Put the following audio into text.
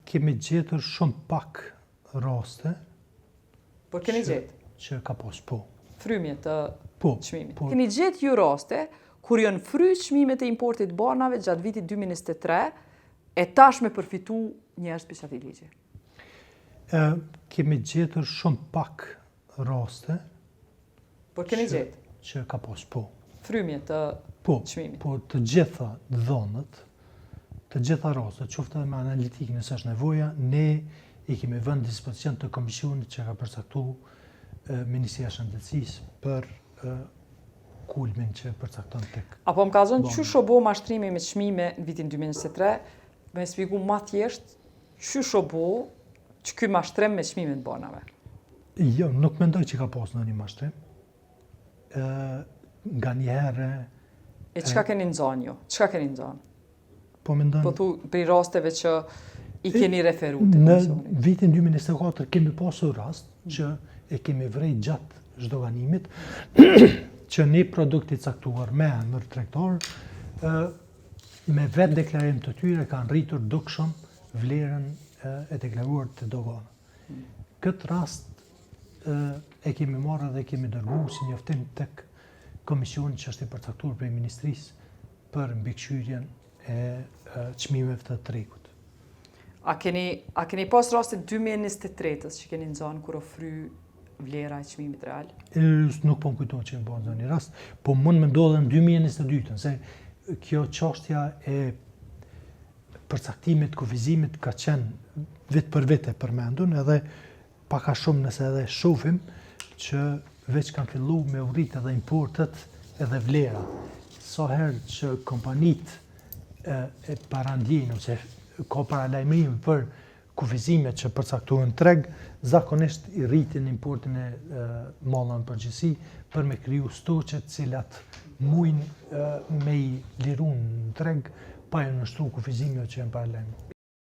Kemi gjetur shumë pak raste. Por keni gjetë? Që ka pas, po. Frymje të çmimit. Po. Keni gjetë ju raste kur janë fry çmimet e importit banave gjatë vitit 2023 e tashme përfitu njerëz prej atij ligji? Kemi gjetur shumë pak raste. Por keni gjetë? Që ka pas, po. Frymje të çmimit. Po, të gjitha dhënat, të gjitha rastet, qoftë edhe me analitikë nëse është nevoja, ne i kemi vënë dispozicion të komisionit që ka përcaktuar Ministria e Shëndetësisë për kulmin që përcakton tek. Apo më kallzon çysh u bë mashtrimi me çmime në vitin 2023, më shpjegoj më thjesht çysh u bë që ky mashtrim me çmimet banave. Jo, nuk mendoj që ka pas ndonjë mashtrim. Nganjëherë. E çka keni nxënë ju? Çka keni nxënë? Po mendon. Po thu për rasteve që i keni referuar te në komisioni. Vitin 2024 kemi pasur rast që e kemi vrejt gjatë zhdoganimit që një produkt i caktuar me emër tregtar me vetë deklarim të tyre kanë rritur dukshëm vlerën e deklaruar të doganës. Këtë rast e kemi marrë dhe kemi dërguar si njoftim tek komisioni që është i përcaktuar prej ministrisë për mbikëqyrjen e çmimeve të tregut. A keni pas rastin 2023-s që keni nxënë kur ofry vlera e çmimit real? Nuk po më kujton që më bënë në një rast, po mund me ndodhe në 2022, se kjo çështja e përcaktimit, kufizimit ka qenë vit për vit e përmendur, edhe paka shumë nëse edhe shohim që veç kanë fillu me u rrit edhe importet edhe vlera. Sa herë që kompanit e parandjejnë, ose ka paralajmërim për kufizimet që përcaktohen treg, zakonisht i rritin importin e mallave në përgjithësi për me kriju stoqe të cilat mujnë me i liru në treg pa e nështru kufizimeve që janë paralajmëruar.